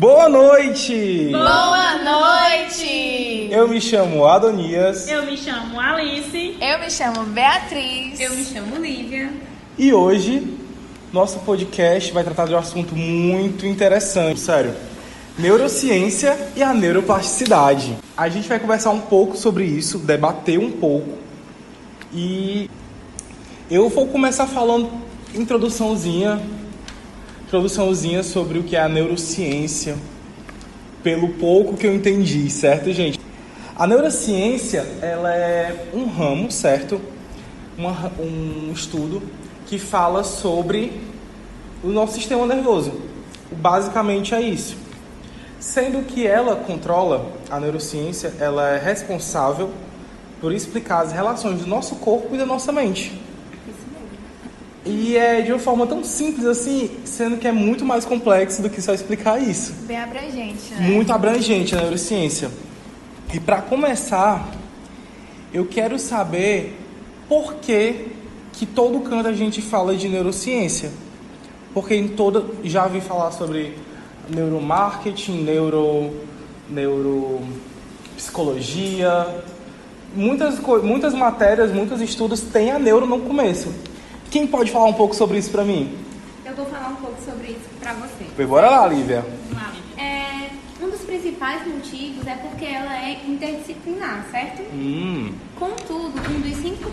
Boa noite! Boa noite! Eu me chamo Adonias. Eu me chamo Alice. Eu me chamo Beatriz. Eu me chamo Lívia. E hoje, nosso podcast vai tratar de um assunto muito interessante. Sério, neurociência e a neuroplasticidade. A gente vai conversar um pouco sobre isso, debater um pouco. E eu vou começar falando introduçãozinha sobre o que é a neurociência, pelo pouco que eu entendi, certo, gente? A neurociência, ela é um ramo, certo? Um estudo que fala sobre o nosso sistema nervoso. Basicamente é isso. Sendo que ela controla, a neurociência, ela é responsável por explicar as relações do nosso corpo e da nossa mente. E é de uma forma tão simples assim, sendo que é muito mais complexo do que só explicar isso. Bem abrangente, né? Muito abrangente a neurociência. E para começar, eu quero saber por que todo canto a gente fala de neurociência. Porque já ouvi falar sobre neuromarketing, neuropsicologia. Muitas matérias, muitos estudos têm a neuro no começo. Quem pode falar um pouco sobre isso pra mim? Eu vou falar um pouco sobre isso pra você. Bora lá, Lívia. Um dos principais motivos é porque ela é interdisciplinar, certo? Contudo, um dos cinco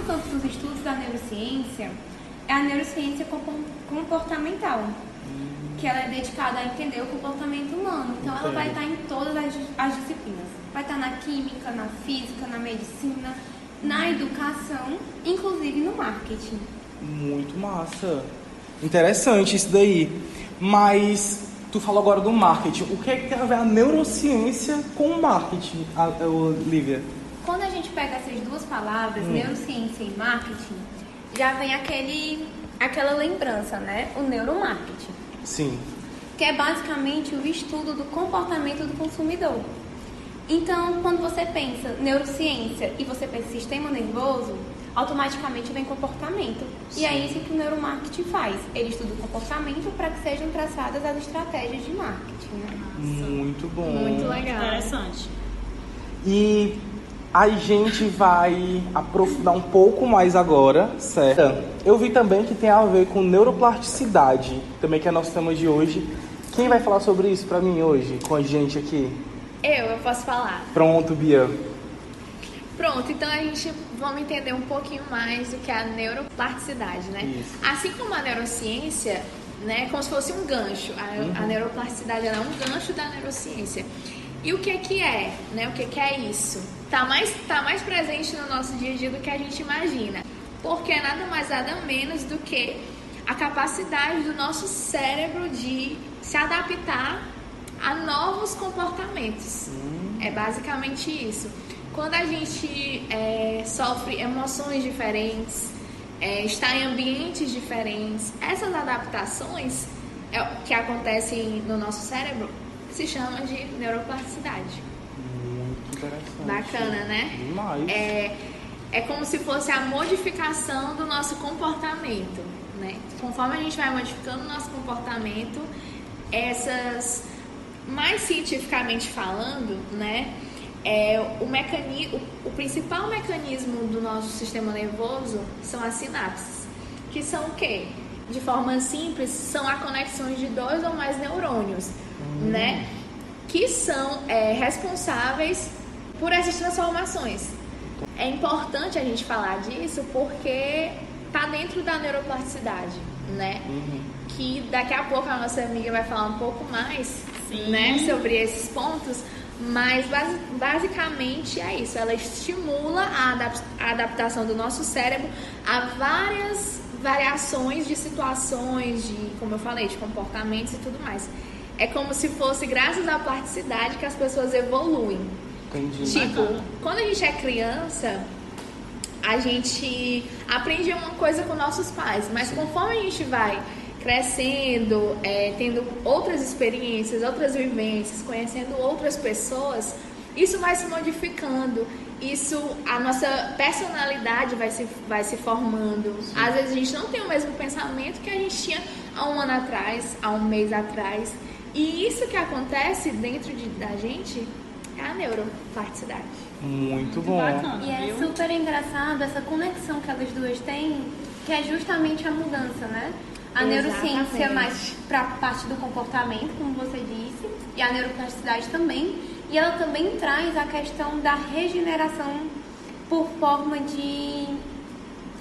campos dos estudos da neurociência é a neurociência comportamental, que ela é dedicada a entender o comportamento humano. Então, ela vai estar em todas as disciplinas. Vai estar na química, na física, na medicina, na educação, inclusive no marketing. Muito massa. Interessante isso daí. Mas tu falou agora do marketing. O que é que tem a ver a neurociência com o marketing, Lívia? Quando a gente pega essas duas palavras, neurociência e marketing, já vem aquela lembrança, né? O neuromarketing. Sim. Que é basicamente o estudo do comportamento do consumidor. Então, quando você pensa neurociência e você pensa sistema nervoso, automaticamente vem comportamento. Sim. E é isso que o neuromarketing faz. Ele estuda o comportamento para que sejam traçadas as estratégias de marketing. Né? Muito bom. Muito legal. Interessante. E a gente vai aprofundar um pouco mais agora, certo? Eu vi também que tem a ver com neuroplasticidade, também que é nosso tema de hoje. Quem vai falar sobre isso pra mim hoje, com a gente aqui? Eu posso falar. Pronto, Bia. Pronto, então a gente vamos entender um pouquinho mais do que é a neuroplasticidade, né? Isso. Assim como a neurociência, né, como se fosse um gancho. A neuroplasticidade é um gancho da neurociência. E o que é, né? O que é isso? Tá mais presente no nosso dia a dia do que a gente imagina. Porque é nada mais nada menos do que a capacidade do nosso cérebro de se adaptar a novos comportamentos. É basicamente isso. Quando a gente sofre emoções diferentes, está em ambientes diferentes, essas adaptações que acontecem no nosso cérebro se chama de neuroplasticidade. Muito interessante. Bacana, né? Demais. É como se fosse a modificação do nosso comportamento, né? Conforme a gente vai modificando o nosso comportamento, essas, mais cientificamente falando, né? O principal mecanismo do nosso sistema nervoso são as sinapses, que são o quê? De forma simples, são a conexões de 2 ou mais neurônios, né? Que são responsáveis por essas transformações. É importante a gente falar disso porque tá dentro da neuroplasticidade, né? Que daqui a pouco a nossa amiga vai falar um pouco mais, né, sobre esses pontos, mas basicamente é isso. Ela estimula a adaptação do nosso cérebro a várias variações de situações, como eu falei, de comportamentos e tudo mais. É como se fosse graças à plasticidade que as pessoas evoluem. Entendi. Tipo, quando a gente é criança, a gente aprende uma coisa com nossos pais, mas conforme a gente vai crescendo, tendo outras experiências, outras vivências, conhecendo outras pessoas, isso vai se modificando, a nossa personalidade vai se formando. Sim. Às vezes a gente não tem o mesmo pensamento que a gente tinha há um ano atrás, há um mês atrás. E isso que acontece dentro da gente é a neuroplasticidade. Muito bom. Bacana, E é viu? super engraçado essa conexão que elas duas têm, que é justamente a mudança, né? A neurociência Exatamente. mais para a parte do comportamento, como você disse, e a neuroplasticidade também. E ela também traz a questão da regeneração por forma de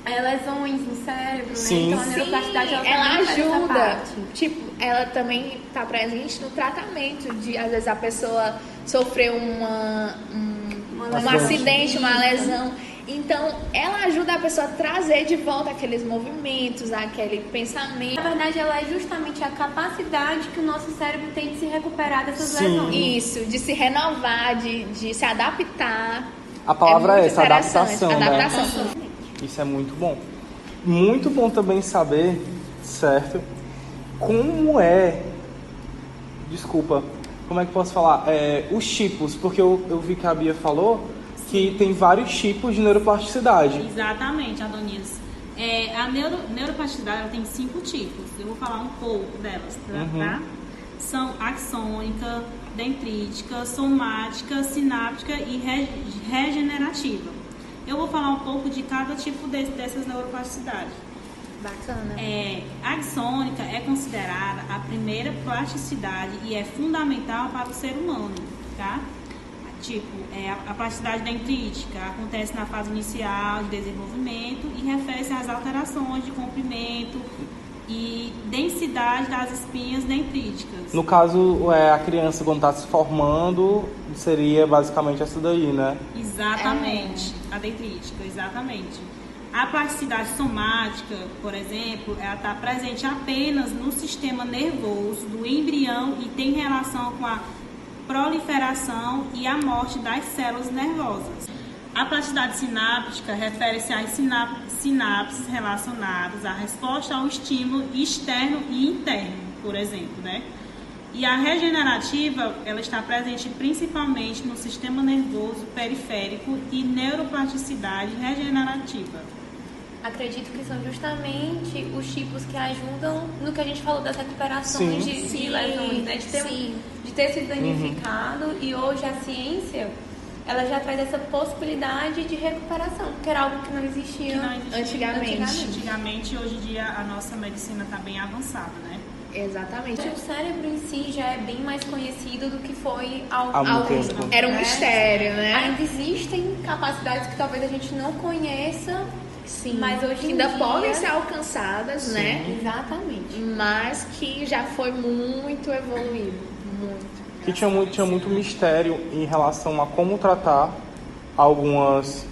lesões no cérebro, Sim. né? Então a neuroplasticidade ela ela também faz essa ajuda. parte. Tipo, ela também está presente no tratamento de, às vezes, a pessoa sofreu um lesão. acidente, uma lesão. Então, ela ajuda a pessoa a trazer de volta aqueles movimentos, aquele pensamento. Na verdade, ela é justamente a capacidade que o nosso cérebro tem de se recuperar dessas Sim. lesões. Isso, de se renovar, de se adaptar. A palavra é muito essa, interessante. adaptação, né? Adaptação. Isso é muito bom. Muito bom também saber, certo? Como é... Desculpa, como é que eu posso falar? Os tipos, porque eu vi que a Bia falou que tem vários tipos de neuroplasticidade. Exatamente, Adonias. A neuroplasticidade ela tem 5 tipos. Eu vou falar um pouco delas, tá? São axônica, dendrítica, somática, sináptica e regenerativa. Eu vou falar um pouco de cada tipo dessas neuroplasticidades. Bacana. A axônica é considerada a primeira plasticidade e é fundamental para o ser humano, tá? Tipo, a plasticidade dendrítica acontece na fase inicial de desenvolvimento e refere-se às alterações de comprimento e densidade das espinhas dendríticas. No caso, a criança quando está se formando, seria basicamente essa daí, né? Exatamente, a dendrítica, exatamente. A plasticidade somática, por exemplo, ela está presente apenas no sistema nervoso do embrião e tem relação com a proliferação e a morte das células nervosas. A plasticidade sináptica refere-se às sinapses relacionadas à resposta ao estímulo externo e interno, por exemplo, né? E a regenerativa, ela está presente principalmente no sistema nervoso periférico e neuroplasticidade regenerativa. Acredito que são justamente os tipos que ajudam no que a gente falou das recuperações Sim. de lesões, né? De ter sido danificado e hoje a ciência ela já traz essa possibilidade de recuperação, que era algo que não existia, Antigamente, hoje em dia a nossa medicina está bem avançada, né? Exatamente. O cérebro em si já é bem mais conhecido do que foi há Há muito algum tempo. Era um mistério, né? Ainda existem capacidades que talvez a gente não conheça, Sim. mas hoje em ainda dia... podem ser alcançadas, né? Exatamente. Mas que já foi muito evoluído. Muito. Que tinha muito mistério em relação a como tratar algumas,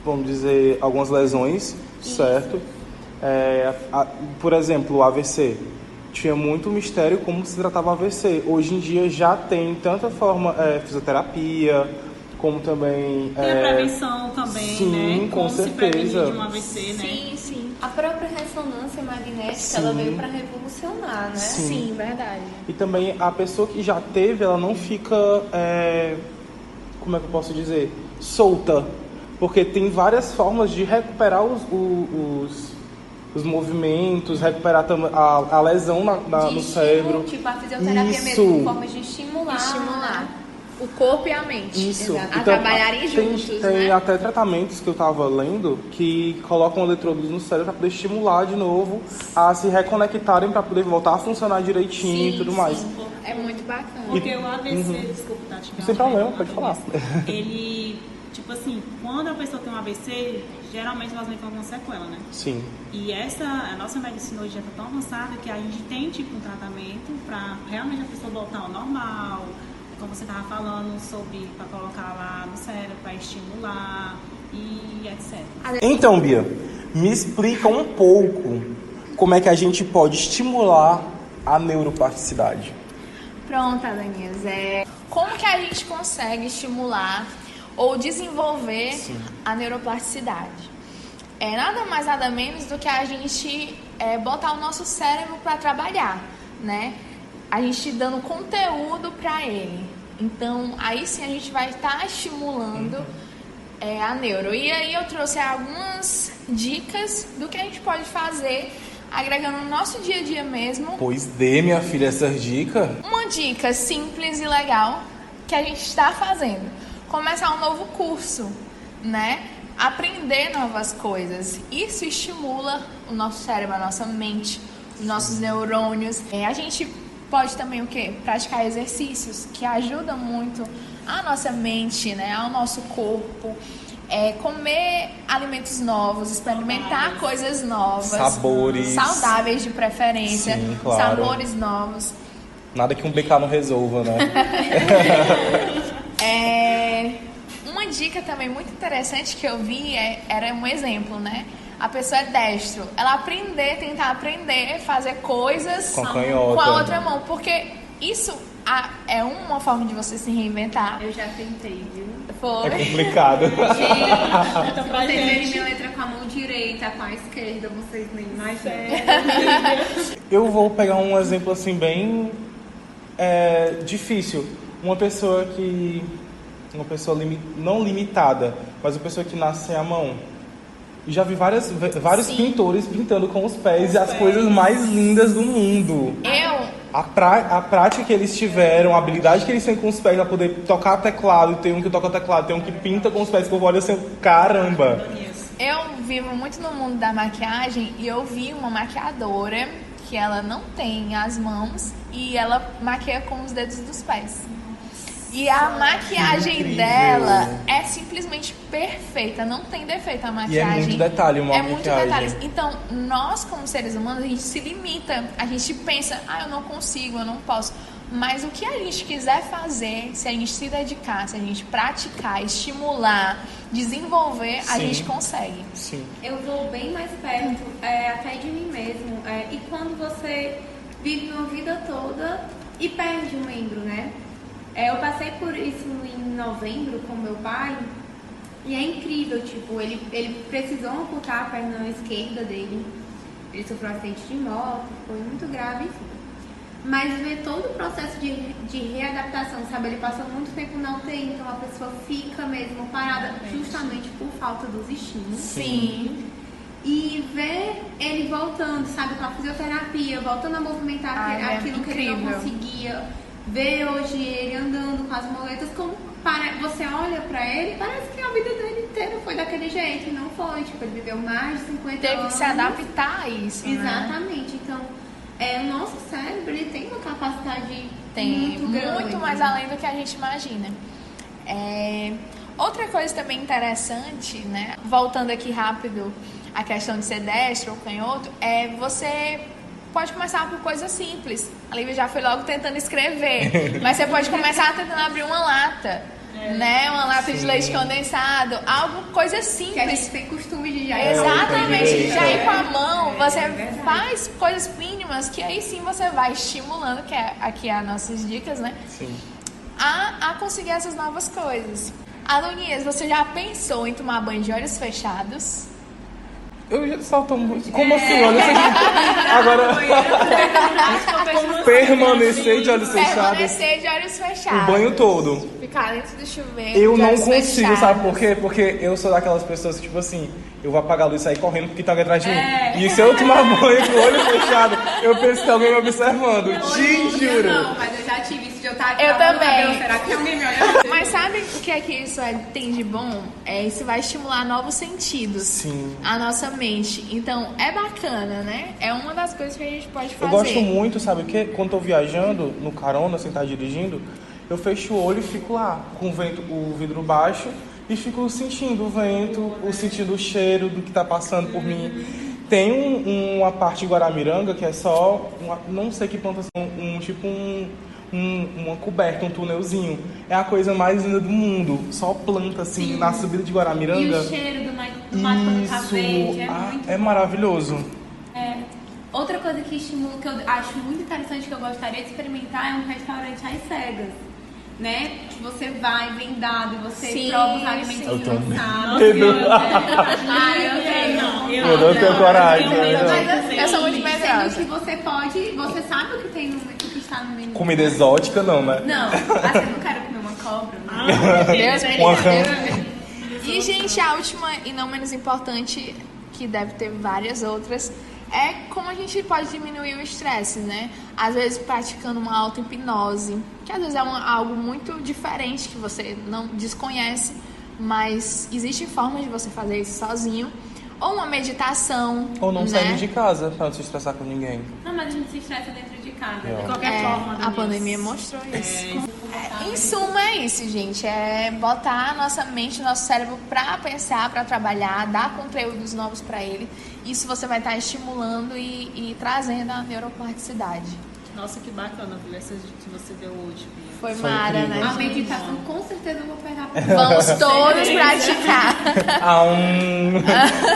vamos dizer, algumas lesões, certo? Por exemplo, o AVC. Tinha muito mistério como se tratava AVC. Hoje em dia já tem tanta forma, fisioterapia, como também... Tem a prevenção também, sim, né? com Como se prevenir certeza. de um AVC, né? Sim, sim. A própria ressonância magnética, Sim. ela veio para revolucionar, né? Sim, verdade. E também a pessoa que já teve, ela não fica, como é que eu posso dizer, solta. Porque tem várias formas de recuperar os movimentos, recuperar a lesão no cérebro. Tipo a fisioterapia Isso. mesmo, formas de estimular. Estimular o corpo e a mente. Isso. A trabalharem juntos, tem né? até tratamentos que eu estava lendo que colocam eletrodos no cérebro para poder estimular de novo a se reconectarem para poder voltar a funcionar direitinho e tudo mais. É muito bacana. Porque o AVC, desculpa, tá te Sem problema, pode falar. Ele, tipo assim, quando a pessoa tem um AVC, geralmente elas vêm com alguma sequela, né? Sim. E a nossa medicina hoje já está tão avançada que a gente tem tipo um tratamento para realmente a pessoa voltar ao normal, como você estava falando, sobre para colocar lá no cérebro, para estimular e etc. Então, Bia, me explica um pouco como é que a gente pode estimular a neuroplasticidade. Pronto, Adanias. Como que a gente consegue estimular ou desenvolver a neuroplasticidade? Nada mais, nada menos do que a gente botar o nosso cérebro para trabalhar, né? A gente dando conteúdo para ele. Então, aí sim a gente vai estar estimulando a neuro. E aí eu trouxe algumas dicas do que a gente pode fazer agregando no nosso dia a dia mesmo. Pois dê, minha filha, essas dicas. Uma dica simples e legal que a gente está fazendo: começar um novo curso, né? Aprender novas coisas. Isso estimula o nosso cérebro, a nossa mente, os nossos neurônios. A gente pode também o quê? Praticar exercícios que ajudam muito a nossa mente, né? Ao nosso corpo. Comer alimentos novos, experimentar coisas novas. Sabores. Saudáveis de preferência. Sim, claro. Sabores novos. Nada que um BK não resolva, né? Uma dica também muito interessante que eu vi era um exemplo, né? A pessoa é destro. Ela tentar aprender, fazer coisas com a canhota, com a outra mão. Porque isso é uma forma de você se reinventar. Eu já tentei, viu? Foi. É complicado. Gente, vocês verem minha letra com a mão direita, com a esquerda, vocês nem imaginam. Eu vou pegar um exemplo assim bem difícil. Uma pessoa não limitada, mas uma pessoa que nasce sem a mão. E já vi vários pintores pintando com os pés as coisas mais lindas do mundo. A prática que eles tiveram, a habilidade que eles têm com os pés para poder tocar teclado. Tem um que toca teclado, tem um que pinta com os pés, que eu olho assim, caramba. Eu vivo muito no mundo da maquiagem e eu vi uma maquiadora que ela não tem as mãos e ela maquia com os dedos dos pés. E a maquiagem dela é simplesmente perfeita, não tem defeito a maquiagem. E é muito detalhe uma maquiagem. Muito detalhes. Então, nós como seres humanos, a gente se limita, a gente pensa, eu não consigo, eu não posso. Mas o que a gente quiser fazer, se a gente se dedicar, se a gente praticar, estimular, desenvolver, a gente consegue. Sim. Eu vou bem mais perto, até de mim mesmo. E quando você vive uma vida toda e perde um membro, né? Eu passei por isso em novembro com meu pai e é incrível, tipo, ele precisou amputar a perna esquerda dele, ele sofreu um acidente de moto, foi muito grave, enfim. Mas ver todo o processo de readaptação, sabe, ele passou muito tempo na UTI, então a pessoa fica mesmo parada justamente por falta dos estímulos. Sim. E ver ele voltando, sabe, com a fisioterapia, voltando a movimentar aquilo que ele não conseguia. Ver hoje ele andando com as muletas, como você olha pra ele, parece que a vida dele inteira foi daquele jeito, e não foi, tipo, ele viveu mais de 50 anos. Teve que se adaptar a isso, exatamente, né? Então, o nosso cérebro, ele tem uma capacidade muito grande. Muito mais além do que a gente imagina. Outra coisa também interessante, né, voltando aqui rápido, a questão de ser destro ou canhoto, você pode começar por coisas simples. A Lívia já foi logo tentando escrever. Mas você pode começar tentando abrir uma lata. Né? Uma lata de leite condensado. Coisa simples. Que a gente tem costume de já exatamente. Já ir com a mão. Você faz coisas mínimas que aí sim você vai estimulando, que é aqui as nossas dicas, né? Sim. A conseguir essas novas coisas. Alunias, você já pensou em tomar banho de olhos fechados? Eu já só tomo. Como assim? Olha agora. Permanecer de olhos fechados. Permanecer de olhos fechados. O banho todo. Ficar dentro do chuveiro. Eu não consigo, sabe por quê? Porque eu sou daquelas pessoas que, tipo assim, eu vou apagar a luz e sair correndo porque tá alguém atrás de mim. E se eu tomar banho com o olho fechado, eu penso que alguém me observando. Te juro. Não, mas eu já tive isso de eu estar aqui. Eu também. Será que alguém me olha? Mas sabe o que é que isso tem de bom? Isso vai estimular novos sentidos. Sim. A nossa mente. Então, é bacana, né? É uma das coisas que a gente pode fazer. Eu gosto muito, sabe o quê? Quando tô viajando, no carona, sem estar dirigindo, eu fecho o olho e fico lá, com o vidro baixo, e fico sentindo o vento, sentindo o cheiro do que tá passando por mim. Tem uma parte de Guaramiranga que é só, não sei que planta, uma coberta, um túnelzinho. É a coisa mais linda do mundo. Só planta, assim, sim, na subida de Guaramiranga. E o cheiro do mato quando tá verde é maravilhoso. Outra coisa que estimula, que eu acho muito interessante, que eu gostaria de experimentar, é um restaurante às cegas. Né? Que você vai vendado e você prova os alimentos lançados. Eu não tenho coragem. Eu sou muito medrosa. Que você sabe o que tem o que está no menu. Comida exótica não, né? Não, eu não quero comer uma cobra. Meu Deus. E, gente, a última e não menos importante, que deve ter várias outras, é como a gente pode diminuir o estresse, né? Às vezes praticando uma auto-hipnose, que às vezes é algo muito diferente que você não desconhece, mas existem formas de você fazer isso sozinho. Ou uma meditação. Ou não né? sair de casa pra não se estressar com ninguém. Não, mas a gente se estressa dentro de casa. É. De qualquer forma. A pandemia mostrou isso. Em suma, é isso, gente. É botar a nossa mente, o nosso cérebro pra pensar, pra trabalhar, dar conteúdos novos pra ele. Isso você vai estar estimulando e trazendo a neuroplasticidade. Nossa, que bacana, Bia, essa que você deu hoje, Bia. Foi Foi mara, incrível. né, A gente? meditação, com certeza eu vou pegar pra Vamos todos praticar.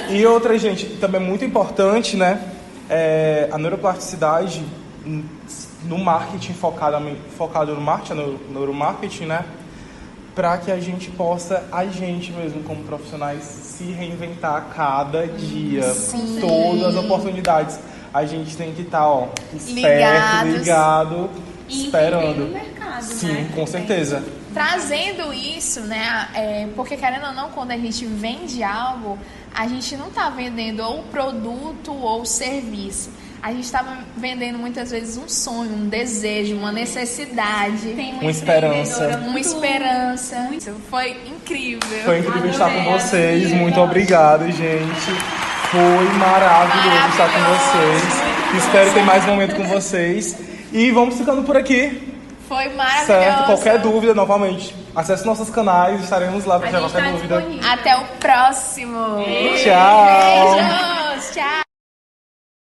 E outra, gente, também muito importante, né? A neuroplasticidade no marketing, focado no marketing, no neuromarketing, né? Para que a gente possa, mesmo como profissionais, se reinventar a cada dia. Sim. Todas as oportunidades. A gente tem que estar, esperto, ligado, e esperando. no mercado, Sim, né? com certeza. Trazendo isso, né? Porque querendo ou não, quando a gente vende algo, a gente não está vendendo ou produto ou serviço. A gente está vendendo muitas vezes um sonho, um desejo, uma necessidade, Tem Uma esperança. uma esperança. Isso foi incrível. Foi incrível estar com Adorei, vocês. adorei. Muito obrigado, gente. Foi maravilhoso estar com vocês. Espero ter mais momento com vocês. E vamos ficando por aqui. Foi maravilhoso. Certo? Qualquer dúvida, novamente, acesse nossos canais. Estaremos lá para A tirar gente qualquer tá dúvida. disponível. Até o próximo. Tchau. Beijo.